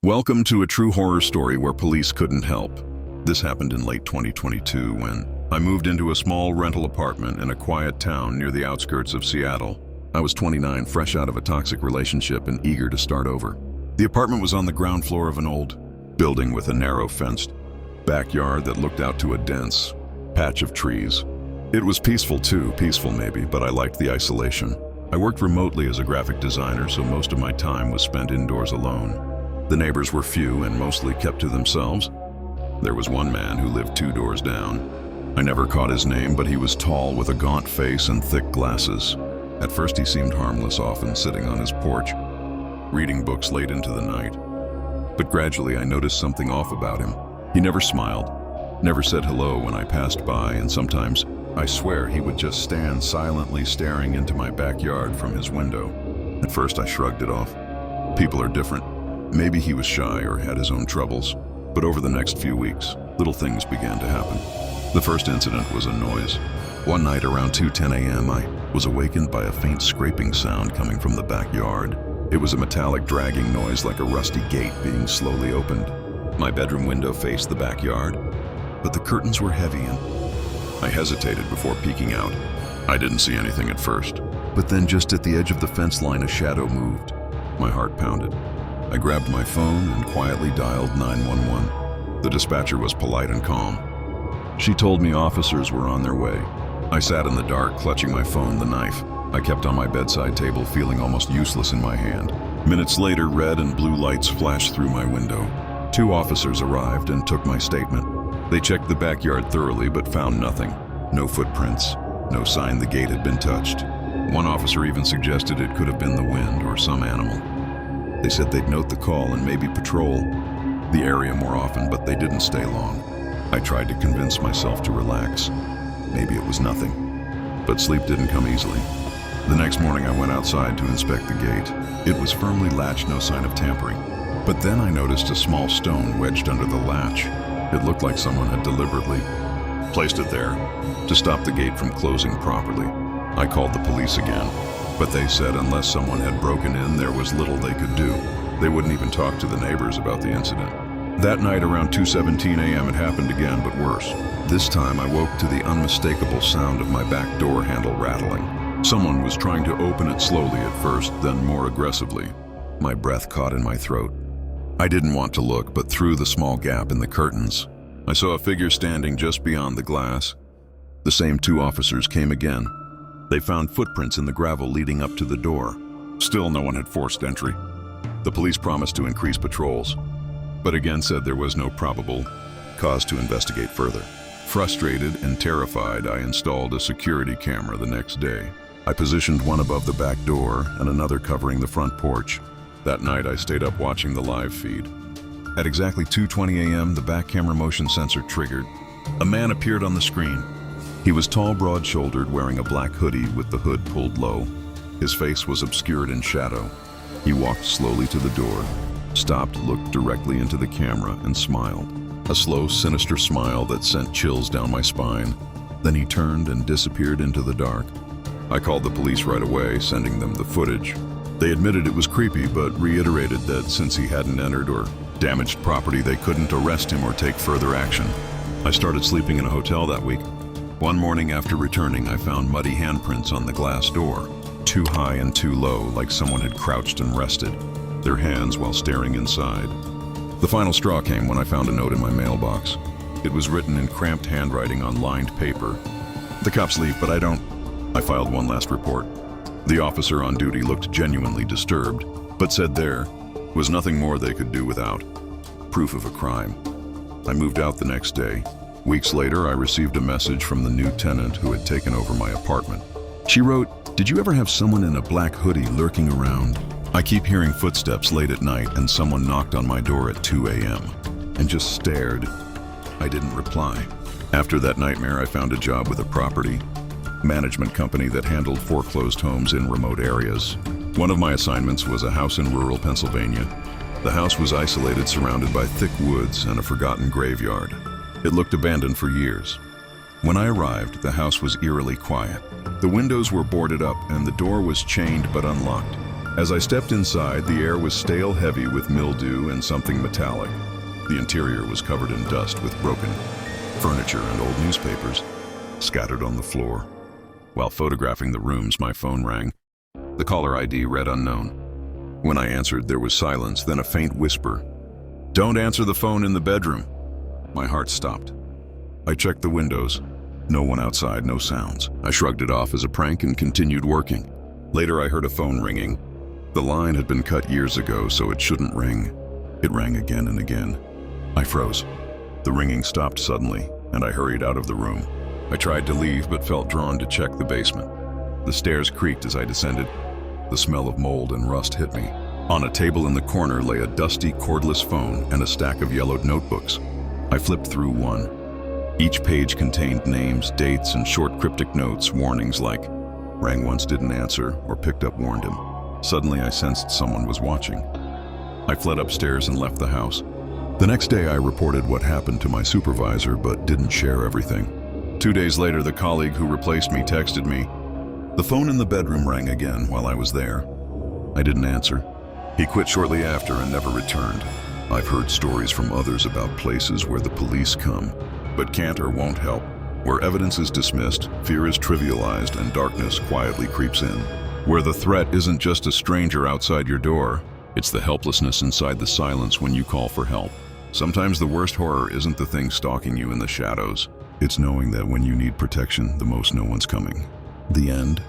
Welcome to a true horror story where police couldn't help. This happened in late 2022 when I moved into a small rental apartment in a quiet town near the outskirts of Seattle. I was 29, fresh out of a toxic relationship and eager to start over. The apartment was on the ground floor of an old building with a narrow fenced backyard that looked out to a dense patch of trees. It was peaceful too, peaceful maybe, but I liked the isolation. I worked remotely as a graphic designer, so most of my time was spent indoors alone. The neighbors were few and mostly kept to themselves. There was one man who lived 2 doors down. I never caught his name, but he was tall with a gaunt face and thick glasses. At first he seemed harmless, often sitting on his porch, reading books late into the night. But gradually I noticed something off about him. He never smiled, never said hello when I passed by, and sometimes, I swear, he would just stand silently staring into my backyard from his window. At first I shrugged it off. People are different. Maybe he was shy or had his own troubles. But over the next few weeks, little things began to happen. The first incident was a noise. One night around 2:10 a.m., I was awakened by a faint scraping sound coming from the backyard. It was a metallic dragging noise like a rusty gate being slowly opened. My bedroom window faced the backyard, but the curtains were heavy and I hesitated before peeking out. I didn't see anything at first, but then just at the edge of the fence line, a shadow moved. My heart pounded. I grabbed my phone and quietly dialed 911. The dispatcher was polite and calm. She told me officers were on their way. I sat in the dark, clutching my phone, the knife I kept on my bedside table, feeling almost useless in my hand. Minutes later, red and blue lights flashed through my window. 2 officers arrived and took my statement. They checked the backyard thoroughly but found nothing. No footprints, no sign the gate had been touched. One officer even suggested it could have been the wind or some animal. They said they'd note the call and maybe patrol the area more often, but they didn't stay long. I tried to convince myself to relax. Maybe it was nothing. But sleep didn't come easily. The next morning I went outside to inspect the gate. It was firmly latched, no sign of tampering. But then I noticed a small stone wedged under the latch. It looked like someone had deliberately placed it there to stop the gate from closing properly. I called the police again, but they said unless someone had broken in, there was little they could do. They wouldn't even talk to the neighbors about the incident. That night around 2:17 a.m. it happened again, but worse. This time I woke to the unmistakable sound of my back door handle rattling. Someone was trying to open it slowly at first, then more aggressively. My breath caught in my throat. I didn't want to look, but through the small gap in the curtains, I saw a figure standing just beyond the glass. The same 2 officers came again. They found footprints in the gravel leading up to the door. Still, no one had forced entry. The police promised to increase patrols, but again said there was no probable cause to investigate further. Frustrated and terrified, I installed a security camera the next day. I positioned one above the back door and another covering the front porch. That night, I stayed up watching the live feed. At exactly 2:20 a.m., the back camera motion sensor triggered. A man appeared on the screen. He was tall, broad-shouldered, wearing a black hoodie with the hood pulled low. His face was obscured in shadow. He walked slowly to the door, stopped, looked directly into the camera, and smiled. A slow, sinister smile that sent chills down my spine. Then he turned and disappeared into the dark. I called the police right away, sending them the footage. They admitted it was creepy, but reiterated that since he hadn't entered or damaged property, they couldn't arrest him or take further action. I started sleeping in a hotel that week. One morning after returning, I found muddy handprints on the glass door, too high and too low, like someone had crouched and rested their hands while staring inside. The final straw came when I found a note in my mailbox. It was written in cramped handwriting on lined paper. "The cops leave, but I don't." I filed one last report. The officer on duty looked genuinely disturbed, but said there was nothing more they could do without proof of a crime. I moved out the next day. Weeks later, I received a message from the new tenant who had taken over my apartment. She wrote, "Did you ever have someone in a black hoodie lurking around? I keep hearing footsteps late at night, and someone knocked on my door at 2 a.m. and just stared." I didn't reply. After that nightmare, I found a job with a property management company that handled foreclosed homes in remote areas. One of my assignments was a house in rural Pennsylvania. The house was isolated, surrounded by thick woods and a forgotten graveyard. It looked abandoned for years. When I arrived, the house was eerily quiet. The windows were boarded up and the door was chained but unlocked. As I stepped inside, the air was stale heavy with mildew and something metallic. The interior was covered in dust with broken furniture and old newspapers scattered on the floor. While photographing the rooms, my phone rang. The caller ID read unknown. When I answered, there was silence, then a faint whisper. "Don't answer the phone in the bedroom." My heart stopped. I checked the windows. No one outside, no sounds. I shrugged it off as a prank and continued working. Later, I heard a phone ringing. The line had been cut years ago, so it shouldn't ring. It rang again and again. I froze. The ringing stopped suddenly, and I hurried out of the room. I tried to leave, but felt drawn to check the basement. The stairs creaked as I descended. The smell of mold and rust hit me. On a table in the corner lay a dusty, cordless phone and a stack of yellowed notebooks. I flipped through one. Each page contained names, dates, and short cryptic notes, warnings like, "Rang once, didn't answer," or "Picked up, warned him." Suddenly, I sensed someone was watching. I fled upstairs and left the house. The next day, I reported what happened to my supervisor, but didn't share everything. 2 days later, the colleague who replaced me texted me. The phone in the bedroom rang again while I was there. I didn't answer. He quit shortly after and never returned. I've heard stories from others about places where the police come, but can't or won't help. Where evidence is dismissed, fear is trivialized, and darkness quietly creeps in. Where the threat isn't just a stranger outside your door, it's the helplessness inside the silence when you call for help. Sometimes the worst horror isn't the thing stalking you in the shadows. It's knowing that when you need protection, the most no one's coming. The end.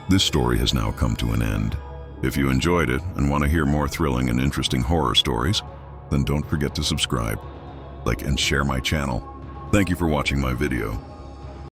This story has now come to an end. If you enjoyed it and want to hear more thrilling and interesting horror stories, then don't forget to subscribe, like, and share my channel. Thank you for watching my video.